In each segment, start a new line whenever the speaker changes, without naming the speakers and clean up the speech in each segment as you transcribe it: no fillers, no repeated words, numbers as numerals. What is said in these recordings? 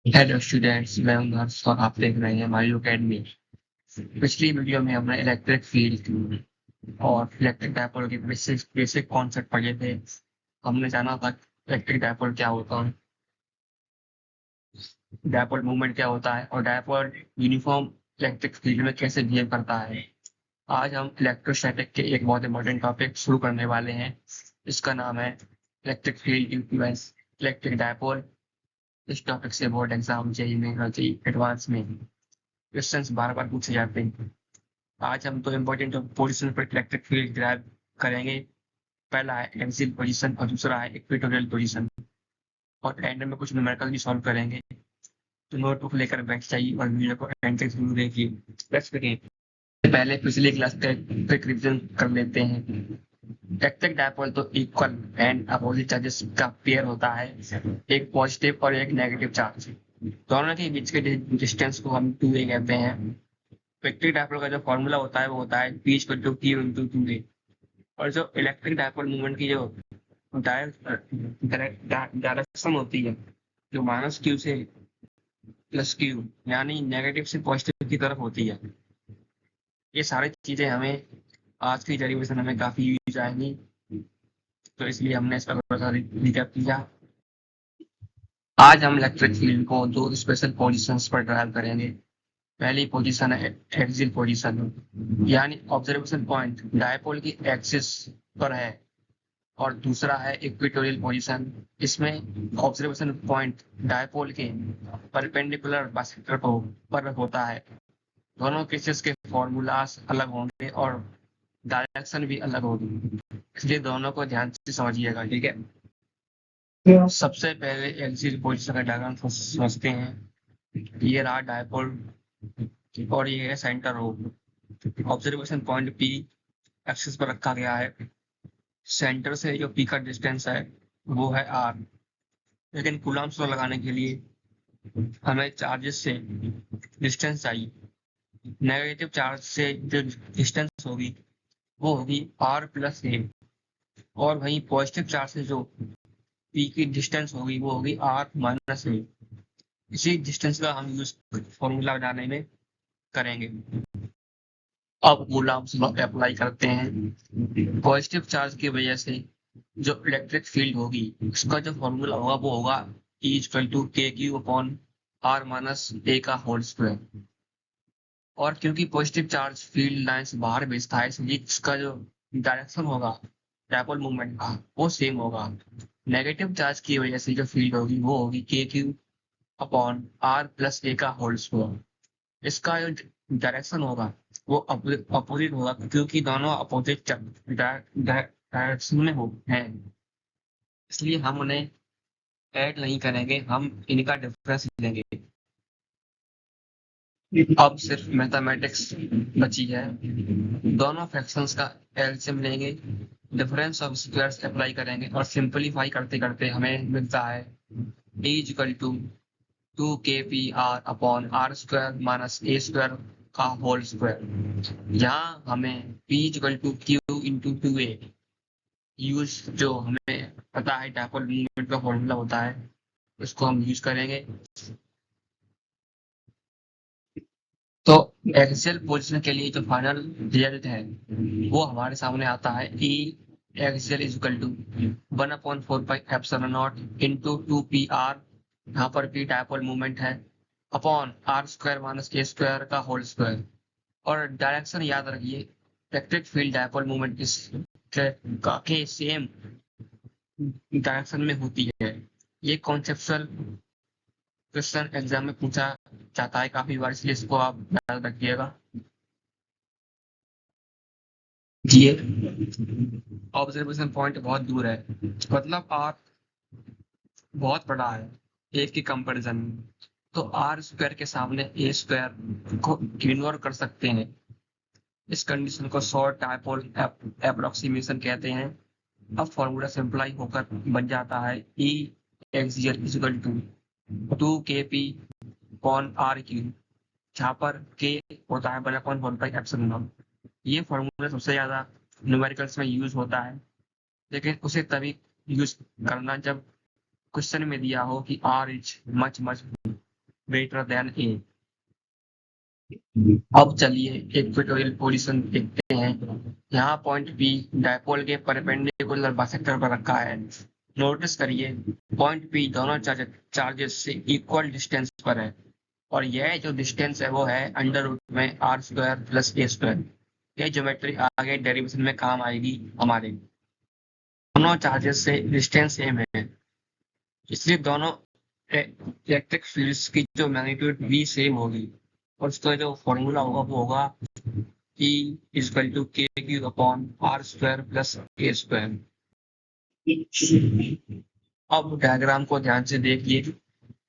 Hello students, मैं हूं हर्ष और आप देख रहे हैं मारियो अकेडमी। पिछली वीडियो में हमने इलेक्ट्रिक फील्ड और इलेक्ट्रिक डायपोल के बेसिक कॉन्सेप्ट पढ़े थे। हमने जाना था इलेक्ट्रिक डायपोल क्या होता है, डायपोल मूवमेंट क्या होता है और डायपोल यूनिफॉर्म इलेक्ट्रिक फील्ड में कैसे बिहेव करता है। आज हम इलेक्ट्रोस्टैटिक के एक बहुत इंपॉर्टेंट टॉपिक शुरू करने वाले हैं। इसका नाम है electric field equivalence electric dipole. इस टॉपिक से बोर्ड एग्जाम जेईई में जेईई एडवांस में क्वेश्चंस बार बार पूछे जाते हैं। आज हम तो इम्पोर्टेंट पोजिशन पर इलेक्ट्रिक फील्ड ड्राइव करेंगे। पहला है एक्सियल पोजीशन और दूसरा है इक्वेटोरियल पोजीशन, और एंड में कुछ न्यूमेरिकल भी सॉल्व करेंगे। तो नोटबुक लेकर बैठ जाइए और वीडियो को एंड तक जरूर देखिए। Let's begin. पहले पिछली क्लास का क्विक रिवीजन कर लेते हैं। इलेक्ट्रिक डायपोल तो इक्वल एंड अपोजिट चार्जेस का पेयर होता है, एक पॉजिटिव और एक नेगेटिव चार्ज। दोनों के बीच के डिस्टेंस को हम 2a कहते हैं। इलेक्ट्रिक डायपोल का जो फॉर्मूला होता है वो होता है P equal to Q into 2a। और जो इलेक्ट्रिक डायपोल मूवमेंट की जो डायरेक्शन होती है, जो माइनस क्यू से प्लस क्यू यानी नेगेटिव से पॉजिटिव की तरफ होती है, ये सारी चीजें हमें आज की डेरिवेशन हमें काफी यूज आएंगी। तो इसलिए हमने इसका थोड़ा सा रिकैप किया। आज हम इलेक्ट्रिक फील्ड को दो स्पेशल पोजीशंस पर ड्राइव करेंगे। पहली पोजीशन है एक्सियल पोजीशन, यानी ऑब्जर्वेशन पॉइंट डायपोल की एक्सिस पर है, और दूसरा है इक्वेटोरियल पोजीशन। इसमें ऑब्जर्वेशन पॉइंट डायपोल के परपेंडिकुलर बाइसेक्टर को पर होता है। दोनों केसेस के फॉर्मूलास अलग होंगे और डायरेक्शन भी अलग होगी, इसलिए दोनों को ध्यान से समझिएगा, ठीक है। सबसे पहले एक्सियल पोजीशन का डायग्राम समझते हैं। ये रहा डायपोल और ये है सेंटर हो। ऑब्जर्वेशन पॉइंट पी एक्सिस पर रखा गया है। सेंटर से जो पी का डिस्टेंस है वो है आर, लेकिन कूलम्ब्स लॉ लगाने के लिए हमें चार्जेस से डिस्टेंस चाहिए। नेगेटिव चार्ज से जो डिस्टेंस होगी वो होगी आर प्लस ए, और वहीं पॉजिटिव चार्ज से जो पी की डिस्टेंस होगी वो होगी आर माइनस ए। इसी डिस्टेंस का हम यूज फॉर्मूला बनाने में करेंगे। अब कूलम्ब्स लॉ अप्लाई करते हैं। पॉजिटिव चार्ज की वजह से जो इलेक्ट्रिक फील्ड होगी उसका जो फॉर्मूला होगा वो होगा E equal to k q upon are minus ए का होल स्क्वायर। और क्योंकि पॉजिटिव चार्ज फील्ड लाइन से बाहर भेजता है, इसलिए इसका जो डायरेक्शन होगा डायपोल मूवमेंट का वो सेम होगा। नेगेटिव चार्ज की वजह से जो फील्ड होगी वो होगी के क्यू अपॉन आर प्लस ए का होल स्क्वायर। इसका जो डायरेक्शन होगा वो अपोजिट होगा, क्योंकि दोनों अपोजिट डायरेक्शन में हो हैं, इसलिए हम उन्हें ऐड नहीं करेंगे, हम इनका डिफरेंस लेंगे। अब सिर्फ मैथमेटिक्स बची है। दोनों फ्रैक्शंस का एलसीएम लेंगे, डिफरेंस ऑफ स्क्वायर्स अप्लाई करेंगे और सिंपलीफाई करते करते हमें मिलता है e equal to 2kpr upon r square minus a square का होल स्क्वायर। यहाँ हमें p equal to q into 2a use, जो हमें पता है डायपोल मूवमेंट का फॉर्मूला होता है, उसको हम यूज करेंगे। तो एक्सियल पोजीशन के लिए जो फाइनल रिजल्ट है वो हमारे सामने आता है E axial is equal to 1/4 into 2pr, यहाँ पर p डायपोल मूवमेंट है, upon r square minus a square का होल स्क्वायर। और डायरेक्शन याद रखिए, इलेक्ट्रिक फील्ड डायपोल मूवमेंट के सेम डायरेक्शन में होती है। ये कॉन्सेप्चुअल क्वेश्चन एग्जाम में पूछा जाता है काफी बार, इसलिए इसको आप याद रखिएगा। ये ऑब्जर्वेशन पॉइंट बहुत दूर है, मतलब आर बहुत बड़ा है ए के कंपैरिजन में, तो आर स्क्वायर के सामने ए स्क्वायर को इग्नोर कर सकते हैं। इस कंडीशन को शॉर्ट डायपोल अप्रोक्सीमेशन कहते हैं। अब फॉर्मूला सिंप्लाई होकर बन जाता है E axial is equal to 2kp upon r cube, जहाँ पर k होता है 1/4πε0। ये फॉर्मूला सबसे ज्यादा न्यूमेरिकल्स में यूज होता है, लेकिन उसे तभी यूज करना जब क्वेश्चन में दिया हो कि r is much much greater than a. अब चलिए इक्वेटोरियल पोजीशन देखते हैं। यहाँ पॉइंट बी डायपोल के परपेंडिकुलर बाइसेक्टर पर रखा है। नोटिस करिए पॉइंट बी दोनों चार्जेस से इक्वल डिस्टेंस पर है और यह जो डिस्टेंस है वो है अंडर रूट में r square plus a square. ये ज्योमेट्री आगे डेरिवेशन में काम आएगी हमारे। दोनों चार्जेस से डिस्टेंस सेम है इसलिए दोनों इलेक्ट्रिक फील्ड्स की जो मैग्नीट्यूड भी सेम होगी और उसका जो फॉर्मूला होगा वो होगा E equal to k q upon r square plus a square. अब डायग्राम को ध्यान से देखिए।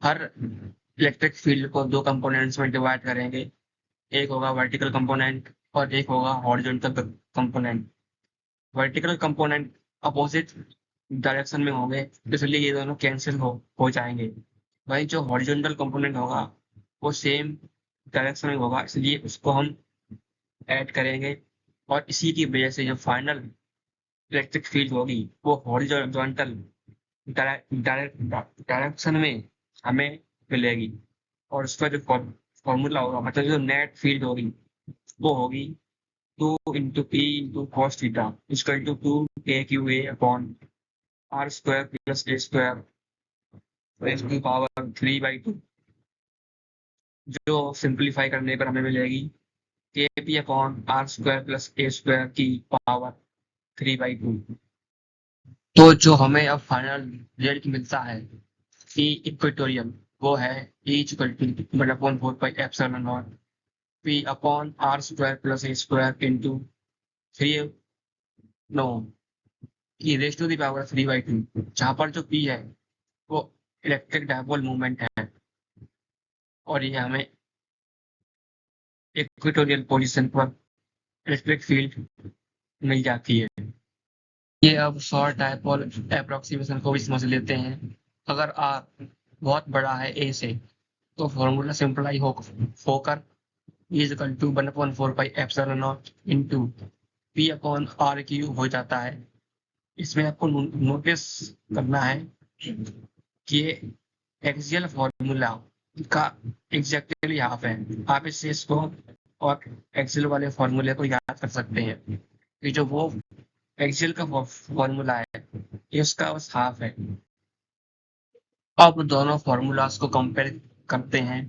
हर इलेक्ट्रिक फील्ड को दो कंपोनेंट्स में डिवाइड करेंगे। एक होगा वर्टिकल कंपोनेंट और एक होगा horizontal component. Vertical component opposite direction में होंगे इसलिए ये दोनों कैंसिल हो जाएंगे। वही जो हॉरिजॉन्टल कंपोनेंट होगा वो सेम डायरेक्शन में होगा इसलिए उसको हम ऐड करेंगे और इसी की वजह से जो फाइनल इलेक्ट्रिक फील्ड होगी वो हॉरिजॉन्टल डायरेक्शन में हमें मिलेगी और उसका जो फॉर्मूला होगा मतलब जो नेट फील्ड होगी वो होगी 2 into p into cos theta equal to 2 k q a upon r square plus a square raise to power 3/2 जो सिंप्लीफाई करने पर हमें मिलेगी k p upon r square plus a square की पावर 3/2। तो जो हमें अब फाइनल रिजल्ट मिलता है ई इक्वेटोरियल वो है E equal to 1/4 p upon r square plus a square into 3 no e raise to the power 3/2 जहाँ पर जो पी है वो इलेक्ट्रिक डायपोल मूवमेंट है और ये हमें इक्वेटोरियल पोजीशन पर इलेक्ट्रिक फील्ड मिल जाती है। ये अब शॉर्ट डायपोल अप्रोक्सीमेशन को भी समझ लेते हैं। अगर आर बहुत बड़ा है ए से तो फॉर्मूला सिंप्लाई होकर E equal to 1/4 into p upon r cube हो जाता है। इसमें आपको नोटिस करना है कि एक्सियल फॉर्मूला का एग्जैक्टली हाफ है। आप इससे इसको और एक्सियल वाले फॉर्मूले को याद कर सकते हैं कि जो वो एक्सियल का फॉर्मूला है ये उसका बस हाफ है। अब दोनों फॉर्मूलाज को कंपेयर करते हैं।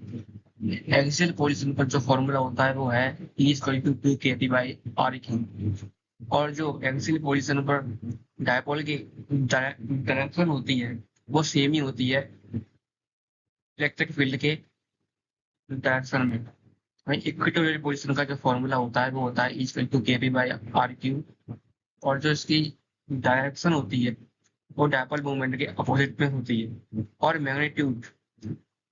एक्सियल पोजीशन पर जो फॉर्मूला होता है वो है E equal to 2 kT by r cube और जो एक्सियल पोजीशन पर डायपोल की डायरेक्शन होती है वो सेम ही होती है इलेक्ट्रिक फील्ड के डायरेक्शन में। वहीं इक्वेटोरियल पोजीशन का जो फॉर्मूला होता है वो होता है E इक्वल टू के पी बाई आर क्यूब और जो इसकी डायरेक्शन होती है वो डायपोल मूवमेंट के अपोजिट में होती है और मैग्नीट्यूड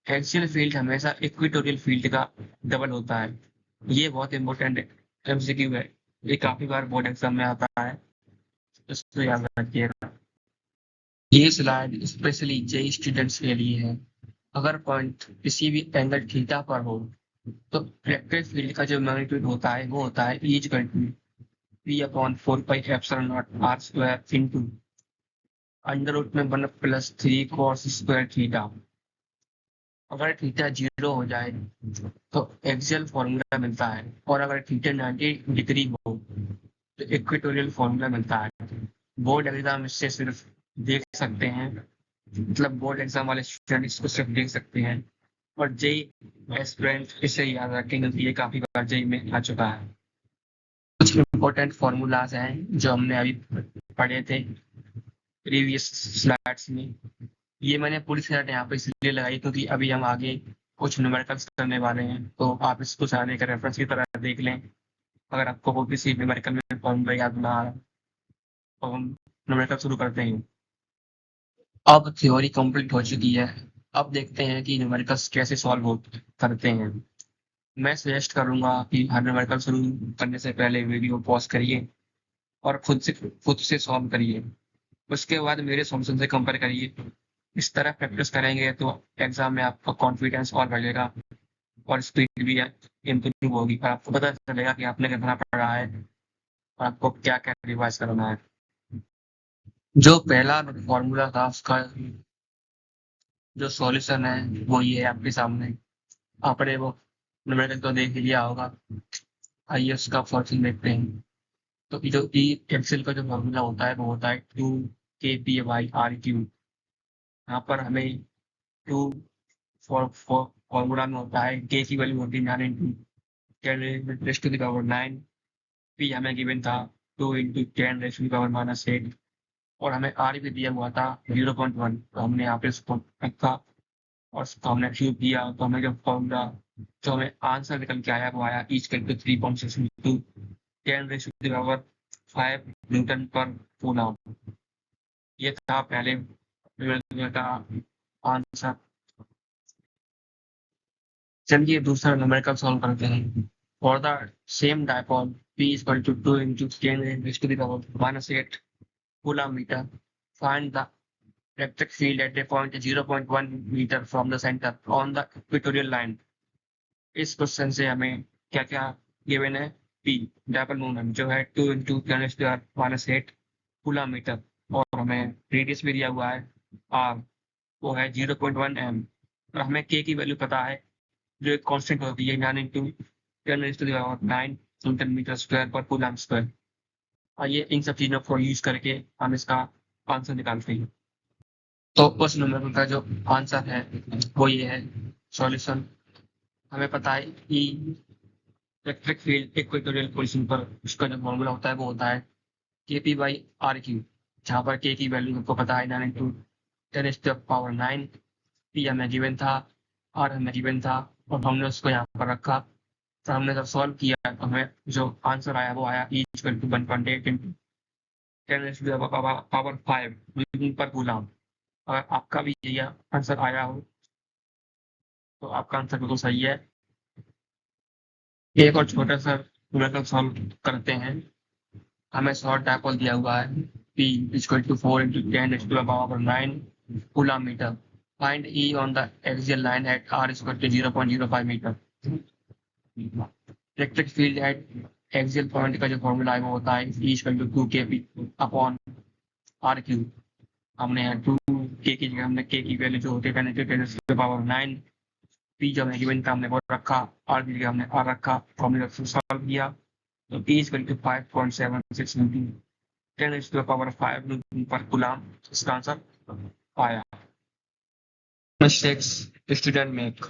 एक्सियल फील्ड हमेशा इक्वेटोरियल फील्ड का डबल होता है। ये बहुत इंपॉर्टेंट एमसीक्यू है। ये काफी बार बोर्ड एग्जाम में आता है इसको याद रखिएगा। ये स्लाइड स्पेशली जेई स्टूडेंट्स के लिए है। अगर पॉइंट किसी भी एंगल थीटा पर हो तो इलेक्ट्रिक फील्ड का जो मैग्नीट्यूड होता है वो होता है E equal to p upon 4πε0 r square into under root में 1+3 cos स्क्वायर थीटा। अगर थीटा 0 हो जाए तो एक्सियल फॉर्मूला मिलता है और अगर थीटा 90 डिग्री हो तो इक्वेटोरियल फॉर्मूला मिलता है। बोर्ड एग्जाम इससे सिर्फ देख सकते हैं मतलब बोर्ड एग्जाम वाले स्टूडेंट इसको सिर्फ देख सकते हैं और जेई एस्पिरेंट इसे याद रखेंगे क्योंकि ये काफी बार जेई में आ चुका है। कुछ इंपॉर्टेंट फॉर्मूलाज हैं जो हमने अभी पढ़े थे प्रीवियस स्लाइड्स में। ये मैंने पूरी स्लाइड यहाँ पे इसलिए लगाई क्योंकि अभी हम आगे कुछ न्यूमेरिकल्स करने वाले हैं तो आप इसको सारे का रेफरेंस की तरह देख लें। अगर आपको वो किसी न्यूमेरिकल में फॉर्मूला याद ना आ तो हम न्यूमेरिकल शुरू करते हैं। अब थ्योरी कंप्लीट हो चुकी है। अब देखते हैं कि न्यूमेरिकल्स कैसे सॉल्व करते हैं। मैं सजेस्ट करूंगा कि हर न्यूमेरिकल शुरू करने से पहले वीडियो पॉज करिए और खुद से सॉल्व करिए। उसके बाद मेरे सॉल्यूशन से कंपेयर करिए। इस तरह प्रैक्टिस करेंगे तो एग्जाम में आपका कॉन्फिडेंस और बढ़ेगा और स्पीड भी इम्प्रूव होगी और आपको पता चलेगा कि आपने कितना पढ़ा है और आपको क्या क्या रिवाइज करना है। जो पहला फॉर्मूला था उसका जो सॉल्यूशन है वो ये है आपके सामने। आपने वो न्यूमेरिकल तो देख ही लिया होगा। आइए उसका फॉर्मूला देखते हैं। तो जो ई एक्सेल का जो फॉर्मूला होता है वो होता है 2 kPy/r³। यहाँ पर हमें टू फॉर्मूला में होता है के की वैल्यू होती है 9 इंटू 10⁻⁹ पी हमें गिवन था 2 इंटू 10⁻⁻8 और हमें आर भी दिया हुआ था 0.1। तो हमने यहाँ पे उसको रखा और उसको हमने क्यूब किया तो हमें जो फॉर्मूला जो हमें आंसर निकल के आया वो आया is equal to 3.6 into 10⁻⁵ newton per coulomb. ये था पहले का आंसर। चलिए दूसरा न्यूमेरिकल सॉल्व करते हैं। For the same dipole P is equal to 2 into 10⁻⁻8 coulomb meter, find the electric field at a point 0.1 meter from the center on the equatorial line। इस question से हमें क्या क्या गिवन है? P डायपोल मोमेंट जो है 2 into 10⁻⁸ coulomb metre और हमें रेडियस भी दिया हुआ है R, वो है 0.1 m और हमें K की वैल्यू पता है जो एक कांस्टेंट होती है 9 इंटू 10⁹ न्यूटन मीटर स्क्वायर पर कूलम स्क्वायर। आइए इन सब चीजों को यूज करके हम इसका आंसर निकालते हैं। तो उस नंबर का जो आंसर है वो ये है। सॉल्यूशन हमें पता है कि इलेक्ट्रिक फील्ड इक्वेटोरियल पोजीशन पर उसका जो फॉर्मूला होता है वो होता है kP/r³, जहाँ पर K की वैल्यू हमको पता है 9 इंटू 10⁻⁹ P हमें गिवन था, R हमें गिवन था और हमने उसको यहाँ पर रखा। तो हमने जब सॉल्व किया तो हमें जो आंसर आया वो आया E equal to 1.8 into 10⁻⁵ newton per coulomb. अगर आपका भी यही आंसर आया हो तो आपका आंसर बिल्कुल सही है। एक और छोटा सा न्यूमेरिकल सॉल्व करते हैं। हमें शॉर्ट डायपोल दिया हुआ है P equal to 4 into 10⁻⁹ coulomb metre. Find E on the axial line at R equal to 0.05 metre. Electric field at axial point का जो फॉर्मूला है वो होता है E इक्वल टू 2kP/r³। हमने यहाँ 2k की जगह हमने k की वैल्यू जो होती है 10⁻⁹ P जो हमें गिवन था हमने वो रखा, R की जगह हमने R रखा, फॉर्मूला से सॉल्व किया तो E equal to 5.76 into 10⁻⁵ newton per coulomb इसका आंसर आया। Mistakes student make.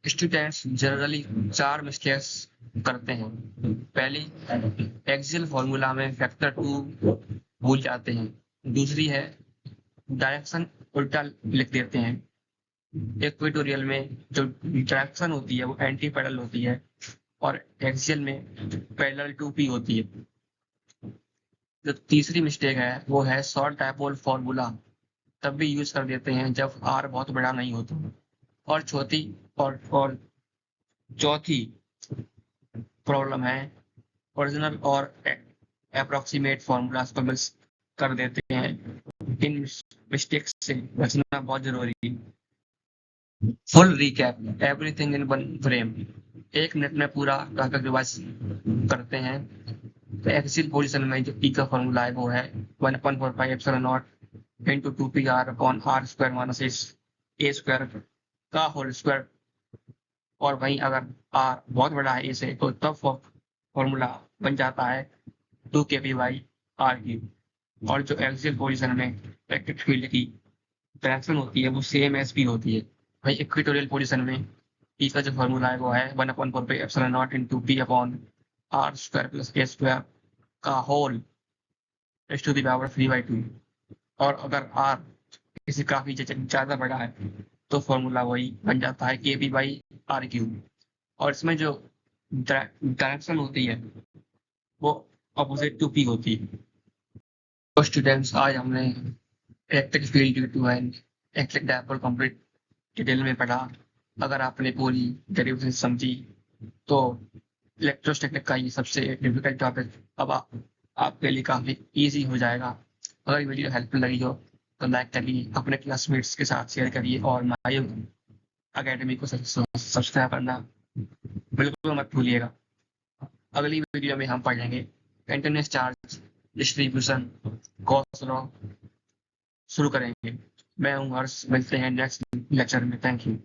Students generally 4 mistakes करते हैं। पहली, एक्सियल फॉर्मूला में फैक्टर 2 भूल जाते हैं। दूसरी है डायरेक्शन उल्टा लिख देते हैं। इक्वेटोरियल में जो डायरेक्शन होती है वो एंटी पैरेलल होती है और एक्सियल में पैरेलल टू पी होती है। जो तीसरी मिस्टेक है वो है शॉर्ट डायपोल फॉर्मूला तब भी यूज कर देते हैं जब आर बहुत बड़ा नहीं होता। और चौथी प्रॉब्लम है ओरिजिनल और अप्रोक्सीमेट फॉर्मूलाज को मिक्स कर देते हैं। इन मिस्टेक्स से बचना बहुत जरूरी है। Full recap everything in one frame. 1 minute में पूरा टॉपिक रिवाइज करते हैं। तो एक्सियल पोजीशन में जो ई का फॉर्मूला है वो है 1/4πε0 इंटू 2πr/r² - a² का होल स्क्वायर। और वहीं अगर आर बहुत बड़ा है ए से तो तब फॉर्मूला बन जाता है 2kPy/r³। और जो एक्सियल पोजीशन में इलेक्ट्रिक फील्ड की डायरेक्शन होती है वो सेम एस पी होती है। भाई इक्वेटोरियल पोजीशन में ई का जो फॉर्मूला है वो है 1/4πε0 इंटू p/r² + a² का होल (3/2)। और अगर आर किसी काफी ज्यादा बड़ा है तो फॉर्मूला वही बन जाता है kP/r³। और इसमें जो डायरेक्शन होती है वो अपोजिट टू पी होती है। तो स्टूडेंट्स आज हमने electric field due to an electric dipole complete detail में पढ़ा। अगर आपने पूरी डेरिवेशन समझी तो इलेक्ट्रोस्टैटिक का ये सबसे डिफिकल्ट टॉपिक अब आपके लिए काफी इजी हो जाएगा। अगर वीडियो हेल्पफुल लगी हो तो लाइक करिए, अपने क्लासमेट्स के साथ शेयर करिए और माई अकेडमी को सब्सक्राइब करना बिल्कुल मत भूलिएगा। अगली वीडियो में हम पढ़ेंगे continuous charge distribution Gauss law शुरू करेंगे। मैं हूँ हर्ष, मिलते हैं नेक्स्ट लेक्चर में। Thank you.